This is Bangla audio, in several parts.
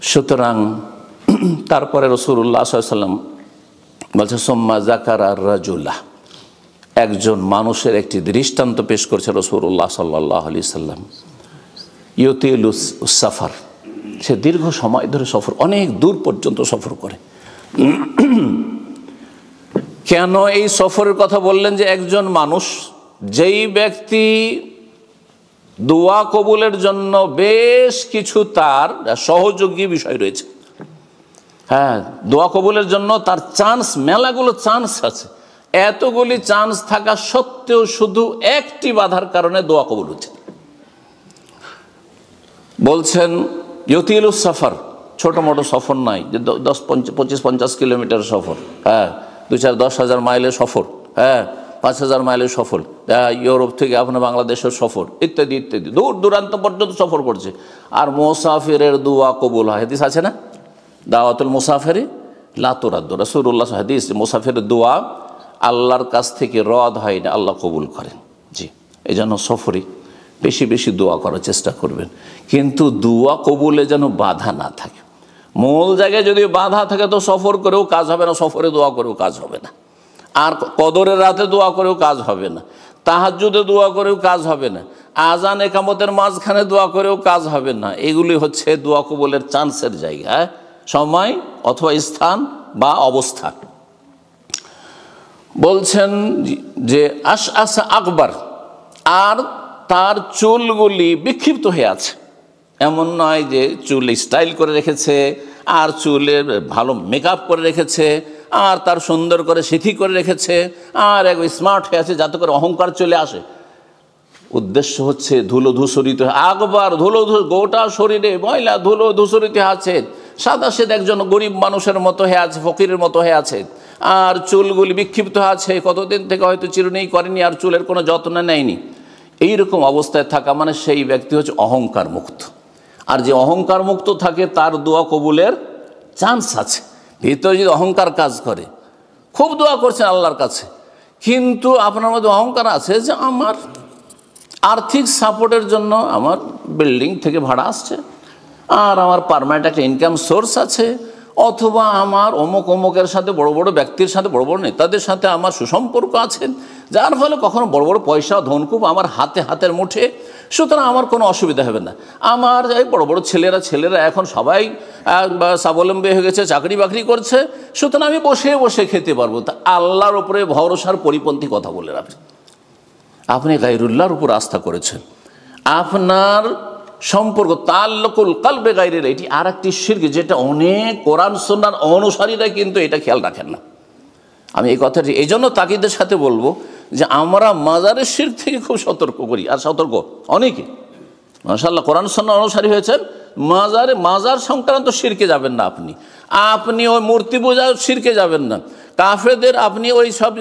সুতরাং তারপরে রাসূলুল্লাহ সাল্লাল্লাহু আলাইহি ওয়াসাল্লাম বলছে সুম্মা যাকারা রাজুলা, একজন মানুষের একটি দৃষ্টান্ত পেশ করছে রাসূলুল্লাহ সাল্লাল্লাহু আলাইহি ওয়াসাল্লাম। ইউতিলুস সাফার, সে দীর্ঘ সময় ধরে সফর, অনেক দূর পর্যন্ত সফর করে। কেন এই সফরের কথা বললেন? যে একজন মানুষ, যেই ব্যক্তি দোয়া কবুলের জন্য বেশ কিছু তার সহযোগী বিষয় রয়েছে, হ্যাঁ, দোয়া কবুলের জন্য তার চান্স, মেলাগুলো চান্স আছে, এতগুলি চান্স থাকা সত্ত্বেও শুধু একটি বাধার কারণে দোয়া কবুল হচ্ছে। বলছেন ইউতিলুস সাফার, ছোট মোটো সফর নাই যে 25-50 কিলোমিটার সফর, হ্যাঁ, 2-4-10,000 মাইলের সফর, হ্যাঁ, 5,000 মাইলের সফর, ইউরোপ থেকে আপনার বাংলাদেশের সফর, ইত্যাদি ইত্যাদি, দূর দূরান্ত পর্যন্ত সফর করছে। আর মুসাফিরের দোয়া কবুল হয়। হাদিস আছে না, দাওয়াতুল মুসাফিরি লা তুরাদ্দু, রাসূলুল্লাহ হাদিস, মুসাফিরের দোয়া আল্লাহর কাছ থেকে রদ হয় না, আল্লাহ কবুল করেন। জি, এই জন্য সফরে বেশি বেশি দোয়া করার চেষ্টা করবেন, কিন্তু দোয়া কবুলে যেন বাধা না থাকে। মূল জায়গায় যদি বাধা থাকে তো সফর করেও কাজ হবে না, সফরে দোয়া করেও কাজ হবে না, আর কদরের রাতে দোয়া করেও কাজ হবে না, তাহাজ্জুদে দোয়া করেও কাজ হবে না, আজান একামতের মাঝখানে দোয়া করেও কাজ হবে না। এগুলি হচ্ছে দোয়া কবুলের চান্সের জায়গা, সময় অথবা স্থান বা অবস্থান। বলছেন যে আশআসা আকবার, আর তার চুলগুলি বিক্ষিপ্ত হয়ে আছে। এমন নয় যে চুল স্টাইল করে রেখেছে, আর চুলের ভালো মেকআপ করে রেখেছে, আর তার সুন্দর করে সিথি করে রেখেছে, আর এক স্মার্ট হয়ে আছে যাতে করে অহংকার চলে আসে। উদ্দেশ্য হচ্ছে ধুলো ধূসরিত, আকবার ধুলো গোটা শরীরে ময়লা ধুলো ধূসরিত আছে, সাদা সেদ একজন গরিব মানুষের মতো হয়ে আছে, ফকিরের মতো হয়ে আছে, আর চুলগুলি বিক্ষিপ্ত আছে, কতদিন থেকে হয়তো চিরুনি করেনি, আর চুলের কোনো যত্ন নেয়নি। এইরকম অবস্থায় থাকা মানে সেই ব্যক্তি হচ্ছে অহংকার মুক্ত। আর যে অহংকার মুক্ত থাকে তার দোয়া কবুলের চান্স আছে। ভিতরে যদি অহংকার কাজ করে, খুব দোয়া করছেন আল্লাহর কাছে, কিন্তু আপনার মধ্যে অহংকার আছে যে আমার আর্থিক সাপোর্টের জন্য আমার বিল্ডিং থেকে ভাড়া আসছে, আর আমার পার্মানেন্ট একটা ইনকাম সোর্স আছে, অথবা আমার অমুক অমুকের সাথে বড় বড় ব্যক্তির সাথে বড় বড় নেতাদের সাথে আমার সুসম্পর্ক আছে, যার ফলে কখনো বড় বড় পয়সা ধনকুপ আমার হাতের মুঠে, সুতরাং আমার কোনো অসুবিধা হবে না। আমার এই বড় বড় ছেলেরা এখন সবাই স্বাবলম্বী হয়ে গেছে, চাকরি বাকরি করছে, সুতরাং আমি বসে বসে খেতে পারবো। তা আল্লাহর উপরে ভরসার পরিপন্থী কথা বলে রাখেন। আপনি গায়রুল্লাহর উপর আস্থা করেছেন, আপনার সম্পর্ক তাল্লুকুল কলবে গায়রিল, এটি আর একটি শিরক, যেটা অনেক কোরআন সুন্নাহর অনুসারীরা কিন্তু এটা খেয়াল রাখেন না। আমি এই কথাটি এই জন্য তাকিদের সাথে বলবো যে আমরা মাজারের শিরক থেকে খুব সতর্ক করি, আর সতর্ক অনেকে মাশাআল্লাহ কোরআন সুন্নাহর অনুসারী হয়েছেন, মাজার সংক্রান্ত শিরকে যাবেন না, আপনি ওই মূর্তি পূজার শিরকে যাবেন না, কাফেরদের আপনি ওই সব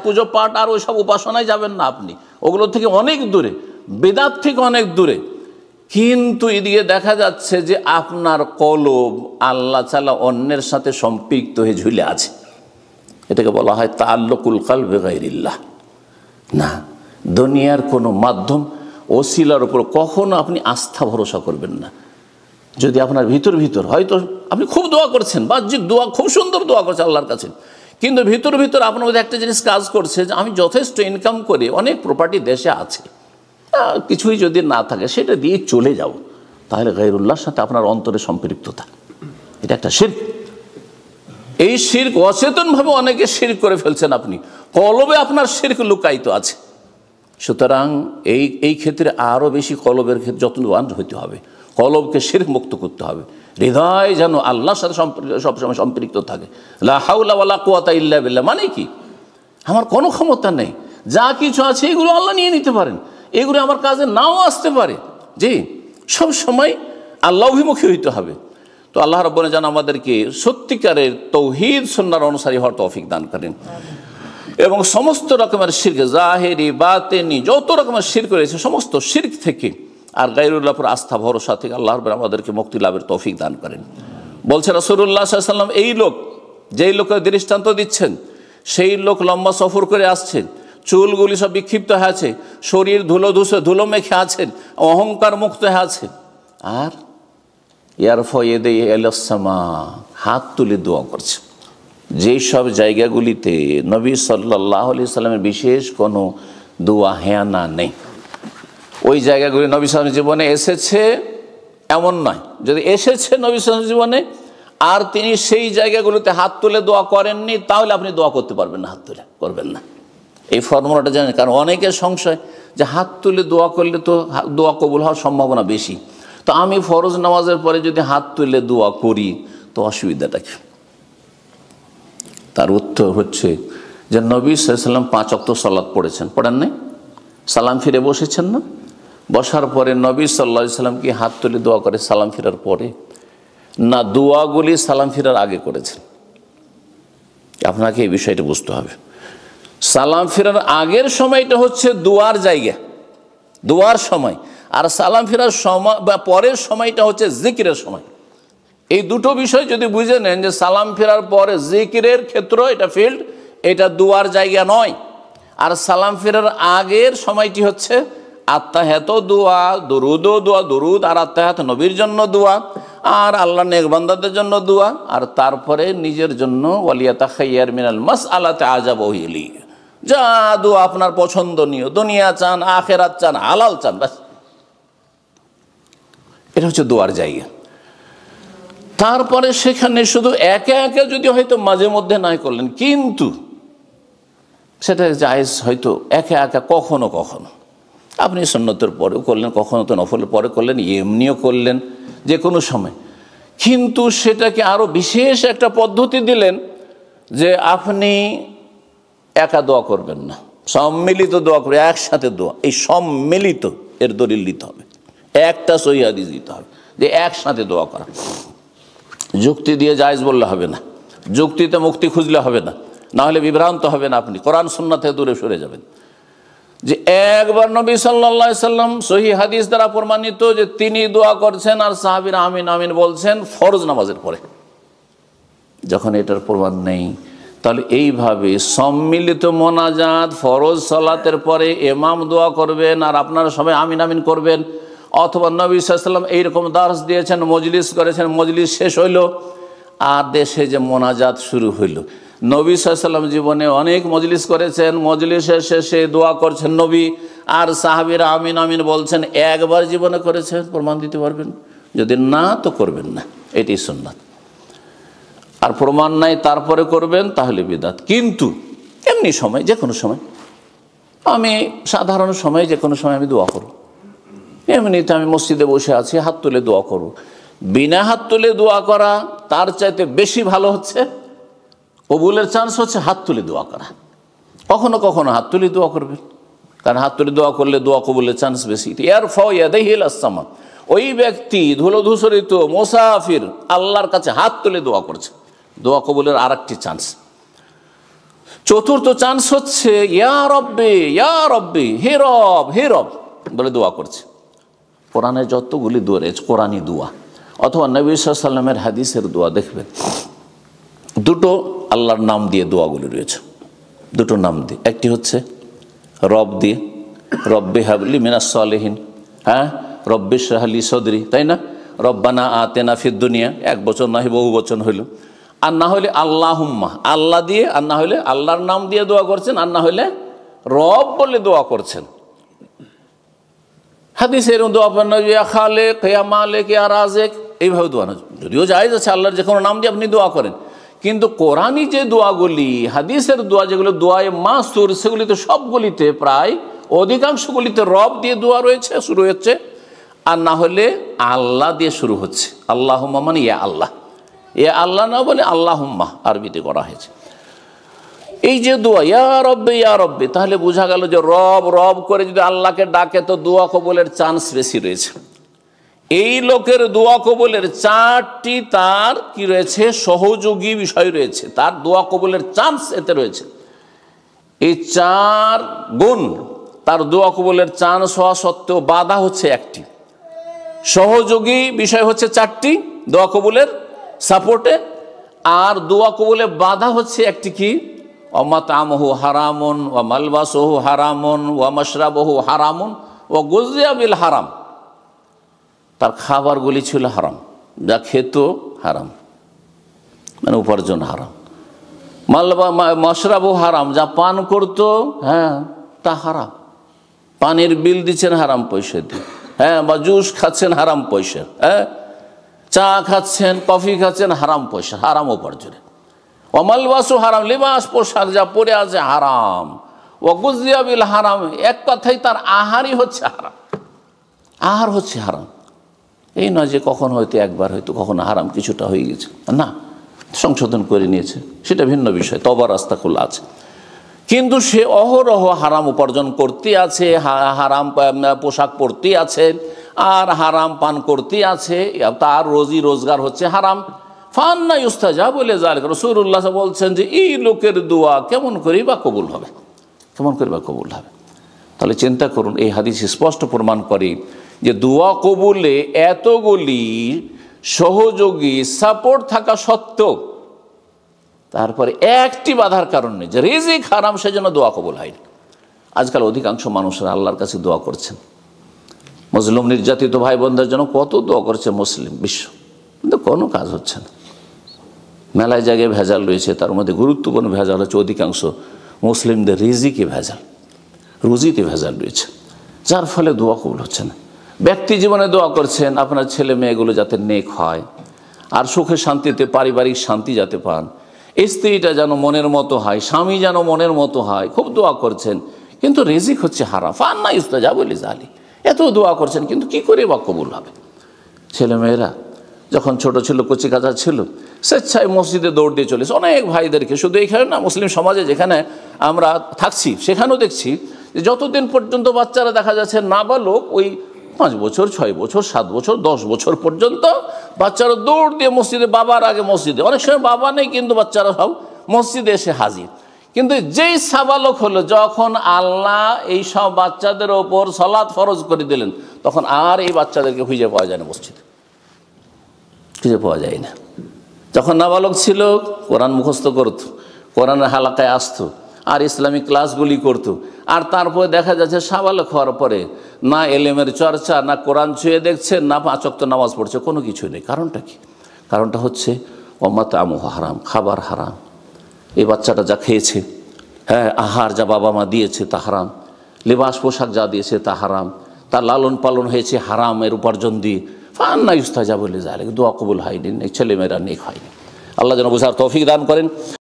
পুজো পাঠ আর ওই সব উপাসনায় যাবেন না, আপনি ওগুলো থেকে অনেক দূরে, বেদাত থেকে অনেক দূরে। কিন্তু এদিকে দেখা যাচ্ছে যে আপনার কলব আল্লাহ তাআলা অন্যের সাথে সম্পৃক্ত হয়ে ঝুলে আছে। এটাকে বলা হয় তাআল্লুকুল কলবে গায়রিল্লাহ। না, দুনিয়ার কোনো মাধ্যম ওসিলার উপর কখনো আপনি আস্থা ভরসা করবেন না। যদি আপনার ভিতর হয়তো আপনি খুব দোয়া করছেন, বাহ্যিক দোয়া, খুব সুন্দর দোয়া করছেন আল্লাহর কাছে, কিন্তু ভিতর আপনার মধ্যে একটা জিনিস কাজ করছে যে আমি যথেষ্ট ইনকাম করে, অনেক প্রপার্টি দেশে আছে, কিছুই যদি না থাকে সেটা দিয়ে চলে যাব, তাহলে গায়রুল্লাহর সাথে আপনার অন্তরে সম্পৃক্ততা, এটা একটা শিরক। এই শিরক অচেতনভাবে অনেকে শিরক করে ফেলছেন, আপনি কলবে আপনার শিরক লুকায়িত আছে। সুতরাং এই ক্ষেত্রে আরও বেশি কলবের ক্ষেত্রে যত্নবান হইতে হবে, কলবকে শিরক মুক্ত করতে হবে, হৃদয় যেন আল্লাহর সাথে সবসময় সম্পৃক্ত থাকে। লা হাওলা ওয়ালা কুওয়াতা ইল্লা বিল্লাহ, মানে কি আমার কোনো ক্ষমতা নেই, যা কিছু আছে এগুলো আল্লাহ নিয়ে নিতে পারেন, এগুলো আমার কাজে নাও আসতে পারে। জি, সব সময় আল্লাহ অভিমুখী হইতে হবে। তো আল্লাহ রাব্বুল যেন আমাদেরকে সত্যিকারের তাওহীদ সুন্নাহর অনুসারী হওয়ার তৌফিক দান করেন, এবং সমস্ত রকমের শিরক, জাহেরি বাতেনি যত রকমের শিরক রয়েছে সমস্ত শিরক থেকে আর গায়রুল্লাহর উপর আস্থা ভরসা থেকে আল্লাহ রাব্বুল আমাদেরকে মুক্তি লাভের তৌফিক দান করেন। বলছে রাসূলুল্লাহ সাল্লাল্লাহু আলাইহি ওয়াসাল্লাম, এই লোক, যেই লোকের দৃষ্টান্ত দিচ্ছেন, সেই লোক লম্বা সফর করে আসছেন, চুলগুলি সব বিক্ষিপ্ত হয়ে আছে, শরীর ধুলো মেখে আছেন, অহংকার মুক্ত হয়ে আছে, আর ইয়ারফা ইয়াদাইহি ইলাস সামা, হাত তুলে দোয়া করছে। যেই সব জায়গাগুলিতে নবী সাল্লাল্লাহু আলাইহি সাল্লামের বিশেষ কোনো দোয়া হেয়ানা নেই, ওই জায়গাগুলি নবী সাল্লাল্লাহু জীবনে এসেছে এমন নয়। যদি এসেছে নবী সাল্লাল্লাহু জীবনে আর তিনি সেই জায়গাগুলোতে হাত তুলে দোয়া করেননি, তাহলে আপনি দোয়া করতে পারবেন না, হাত তুলে করবেন না। এই ফর্মুলাটা জানেন, কারণ অনেকের সংশয় যে হাত তুলে দোয়া করলে তো দোয়া কবুল হওয়ার সম্ভাবনা বেশি, তো আমি ফরজ নামাজের পরে যদি হাত তুলে দোয়া করি তো অসুবিধাটা কি? তার উত্তর হচ্ছে যে নবী সাল্লাল্লাহু আলাইহি ওয়াসাল্লাম 5 ওয়াক্ত সালাত পড়েছেন, পড়েন নাই? সালাম ফিরে বসেছেন না? বসার পরে নবী সাল্লাল্লাহু আলাইহি ওয়াসাল্লাম কি হাত তুলে দোয়া করে সালাম ফিরার পরে, না দোয়াগুলি সালাম ফিরার আগে করেছেন? আপনাকে এই বিষয়টা বুঝতে হবে। সালাম ফেরার আগের সময়টা হচ্ছে দোয়ার জায়গা, দোয়ার সময়, আর সালাম ফেরার সময় বা পরের সময়টা হচ্ছে জিকিরের সময়। এই দুটো বিষয় যদি বুঝে নেন যে সালাম ফেরার পরে জিকিরের ক্ষেত্র, এটা ফিল্ড, এটা দোয়ার জায়গা নয়। আর সালাম ফেরার আগের সময়টি হচ্ছে আত্তাহিয়াত দোয়া, দরুদ দোয়া, দরুদ আর আত্তাহিয়াত নবীর জন্য দোয়া, আর আল্লাহ নেক বান্দাদের জন্য দোয়া, আর তারপরে নিজের জন্য ওয়ালিয়াতাখাইয়ার মিনাল মাসআলাতি আজাবু ইলি, যা দোয়া আপনার পছন্দনীয়, দুনিয়া চান, আখেরাত চান, হালাল চান, ব্যাস এটা হচ্ছে দোয়ার জায়গা। তারপরে সেখানে শুধু একে একে যদি হয়তো মাঝে মধ্যে নাই করলেন, কিন্তু সেটা জায়েজ হয়তো একে একা কখনো কখনো আপনি সুন্নতের পরেও করলেন, কখনো তো নফলের পরে করলেন, এমনিও করলেন, যে কোনো সময়। কিন্তু সেটাকে আরও বিশেষ একটা পদ্ধতি দিলেন যে আপনি একা দোয়া করবেন না, সম্মিলিত দোয়া করবে, একসাথে দোয়া। এই সম্মিলিত এর দলিল দিতে হবে, একটা সহিহ হাদিস দিতে হবে যে একসাথে দোয়া করা। যুক্তি দিয়ে জায়েজ বললে হবে না, যুক্তিতে মুক্তি খুঁজলে হবে না, না হলে বিভ্রান্ত হবেন, আপনি কোরআন সুন্নাহ থেকে দূরে সরে যাবেন। যে একবার নবী সাল্লাল্লাহু আলাইহি সাল্লাম সহিহ হাদিস দ্বারা প্রমাণিত যে তিনি দোয়া করছেন আর সাহাবীরা আমিন আমিন বলছেন ফরজ নামাজের পরে। যখন এটার প্রমাণ নেই, তাহলে এইভাবে সম্মিলিত মোনাজাত ফরজ সালাতের পরে ইমাম দোয়া করবেন আর আপনারা সবাই আমিন আমিন করবেন, অথবা নবী সাল্লাল্লাহু আলাইহি সাল্লাম এইরকম দার্স দিয়েছেন, মজলিস করেছেন, মজলিস শেষ হইল আর দেশে যে মোনাজাত শুরু হইল। নবী সাল্লাল্লাহু আলাইহি সাল্লাম জীবনে অনেক মজলিস করেছেন, মজলিসের শেষে দোয়া করছেন নবী আর সাহাবীরা আমিন আমিন বলছেন, একবার জীবনে করেছেন, প্রমাণ দিতে পারবেন? যদি না তো করবেন না, এটি সুন্নাত। আর প্রমাণ নাই তারপরে করবেন তাহলে বিদআত। কিন্তু এমনি সময়, যে কোনো সময়, আমি সাধারণ সময় যে কোনো সময় আমি দোয়া করব, এমনিতে আমি মসজিদে বসে আছি, হাত তুলে দোয়া করব। বিনা হাত তুলে দোয়া করা তার চাইতে বেশি ভালো হচ্ছে, কবুলের চান্স হচ্ছে হাত তুলে দোয়া করা। কখনো কখনো হাত তুলে দোয়া করবেন, কারণ হাত তুলে দোয়া করলে দোয়া কবুলের চান্স বেশি। ইয়ারফাউ ইয়াদাইহি ইলাস সামা, ওই ব্যক্তি ধুলো ধূসরিত মুসাফির আল্লাহর কাছে হাত তুলে দোয়া করছে, দোয়া কবুলের আর একটি চান্স। চতুর্থ চান্স হচ্ছে ইয়া রব্বি, ইয়া রব্বি, হে রব, হে রব বলে দোয়া করছে। কোরআনে যতগুলি দোয়া রয়েছে কোরআনী দোয়া অথবা নবী সাল্লাল্লাহু আলাইহি ওয়াসাল্লামের হাদিসের দোয়া দেখবেন, দুটো আল্লাহর নাম দিয়ে দোয়াগুলি রয়েছে, দুটো নাম দিয়ে। একটি হচ্ছে রব দিয়ে, রব্বি হাবলি মিনাস সালিহিন, হ্যাঁ, রব্বি ইশরাহ লি সদরি, তাই না? রব্বানা আতেনা ফিদ দুনিয়া, এক বচন নয় বহু বচন হইল। আর না হলে আল্লাহুম্মা, আল্লাহ দিয়ে, আর না হলে আল্লাহর নাম দিয়ে দোয়া করছেন, আর না হলে রব বলে দোয়া করছেন। হাদিসের দোয়া পান ইয়া খালিক, ইয়া মালিক, ইয়া রাজিক, এইভাবে দোয়া না। যদিও জায়েজ আছে আল্লাহর যে কোনো নাম দিয়ে আপনি দোয়া করেন, কিন্তু কোরআনি যে দোয়াগুলি, হাদিসের দোয়া যেগুলো দোয়ায়ে মাসুর, সেগুলিতে সবগুলিতে প্রায় অধিকাংশগুলিতে রব দিয়ে দোয়া রয়েছে, শুরু হচ্ছে, আর না হলে আল্লাহ দিয়ে শুরু হচ্ছে। আল্লাহুম্মা মানে ইয়া আল্লাহ, ইয়া আল্লাহ না বলে আল্লাহুম্মা আরবিতে করা হয়েছে। এই যে দোয়া ইয়া রব্বি, ইয়া রব্বি, তাহলে বোঝা গেল যে রব রব করে যদি আল্লাহকে ডাকে তো দোয়া কবুলের চান্স বেশি রয়েছে। এই লোকের দোয়া কবুলের 4টি তার কি রয়েছে, সহযোগী বিষয় রয়েছে, তার দোয়া কবুলের চান্স এতে রয়েছে। এই 4 গুণ তার দোয়া কবুলের চান্স হওয়া সত্ত্বেও বাধা হচ্ছে একটি, সহযোগী বিষয় হচ্ছে 4টি দোয়া কবুলের সাপোর্টে, আর দোয়া কবুলে বাধা হচ্ছে একটি কি, ওয়ামাতামহু হারামুন ওয়া মালবাসুহু হারামুন ওয়া মাশরাবুহু হারামুন ওয়া গুযিয়া বিল হারাম, তার খাবারগুলি ছিল হারাম, যা খেত হারাম, মানে উপার্জন হারাম। মশরাবু হারাম, যা পান করতো হ্যাঁ তা হারাম, পানির বিল দিচ্ছেন হারাম পয়সা দিয়ে, হ্যাঁ, বা জুস খাচ্ছেন হারাম পয়সা, হ্যাঁ, চা খাচ্ছেন, কফি খাচ্ছেন হারাম পয়সা, হারাম উপার্জনে। ওয়ামালবাসু হারাম, লিবাস পোশাক যা পরে আছে হারাম। ওয়াগুযিয়া বিল হারাম, এক কথায় তার আহারই হচ্ছে হারাম, আহার হচ্ছে হারাম। এই নয় যে কখন হয়তো একবার হয়তো কখনো হারাম কিছুটা হয়ে গেছে, না, সংশোধন করে নিয়েছে, সেটা ভিন্ন বিষয়, তওবার রাস্তা খোলা আছে। কিন্তু সে অহরহ হারাম উপার্জন করতে আছে, হারাম পোশাক পরতে আছে, আর হারাম পান করতে আছে, তার রোজি রোজগার হচ্ছে হারাম। ফান্না ইউস্তাজাবু লিযালিকা, রাসূলুল্লাহ বলছেন যে এই লোকের দোয়া কেমন করে বা কবুল হবে, কেমন করে বা কবুল হবে। তাহলে চিন্তা করুন, এই হাদিস স্পষ্ট প্রমাণ করে যে দোয়া কবুলে এতগুলি সহযোগী সাপোর্ট থাকা সত্ত্বেও তারপরে একটি বাধার কারণ নেই যে রিজিক হারাম, সেজন্য দোয়া কবুল হয়নি। আজকাল অধিকাংশ মানুষরা আল্লাহর কাছে দোয়া করছেন, মুসলিম নির্যাতিত ভাই বোনদের জন্য কত দোয়া করছে মুসলিম বিশ্ব, কিন্তু কোনো কাজ হচ্ছে না। মেলায় জায়গায় ভেজাল রয়েছে, তার মধ্যে গুরুত্বপূর্ণ ভেজাল হচ্ছে অধিকাংশ মুসলিমদের রিজিকে ভেজাল, রুজিতে ভেজাল রয়েছে, যার ফলে দোয়া কবুল হচ্ছে না। ব্যক্তি জীবনে দোয়া করছেন আপনার ছেলে মেয়েগুলো যাতে নেক হয়, আর সুখে শান্তিতে পারিবারিক শান্তি যাতে পান, স্ত্রীটা যেন মনের মতো হয়, স্বামী যেন মনের মতো হয়, খুব দোয়া করছেন, কিন্তু রিজিক হচ্ছে হারাম। ফান্না ইউস্তাজাবু লিযালিকা, এত দোয়া করছেন কিন্তু কি করে বা কবুল হবে। ছেলেমেয়েরা যখন ছোট ছিল, কচি কাঁচা ছিল, স্বেচ্ছায় মসজিদে দৌড় দিয়ে চলেছে অনেক ভাইদেরকে। শুধু এইখানে না, মুসলিম সমাজে যেখানে আমরা থাকছি সেখানেও দেখছি যে যতদিন পর্যন্ত বাচ্চারা দেখা যাচ্ছে নাবালক, ওই 5 বছর 6 বছর 7 বছর 10 বছর পর্যন্ত বাচ্চারা দৌড় দিয়ে মসজিদে, বাবার আগে মসজিদে, অনেক সময় বাবা নেই কিন্তু বাচ্চারা সব মসজিদে এসে হাজির। কিন্তু যেই সাবালক হলো, যখন আল্লাহ এই সব বাচ্চাদের ওপর সালাত ফরজ করে দিলেন, তখন আর এই বাচ্চাদেরকে খুঁজে পাওয়া যায় না, মসজিদে খুঁজে পাওয়া যায় না। যখন নাবালক ছিল কোরআন মুখস্থ করত, কোরআনের হালাকায় আসতো, আর ইসলামিক ক্লাসগুলি করতো, আর তারপরে দেখা যাচ্ছে সাবালক হওয়ার পরে না এলেমের চর্চা, না কোরআন ছুঁয়ে দেখছে, না 5 ওয়াক্ত নামাজ পড়ছে, কোনো কিছু নেই। কারণটা কি? কারণটা হচ্ছে ওমাতামুহু হারাম, খাবার হারাম। এই বাচ্চাটা যা খেয়েছে, হ্যাঁ, আহার যা বাবা মা দিয়েছে তা হারাম, লেবাস পোশাক যা দিয়েছে তা হারাম, তার লালন পালন হয়েছে হারামের উপার্জন দিয়ে। ফান্না ইউস্তাজাবু লিযালিকা, দোয়া কবুল হয়নি, ছেলেমেয়েরা নেক হয়নি। আল্লাহ যেন বুঝার তৌফিক দান করেন।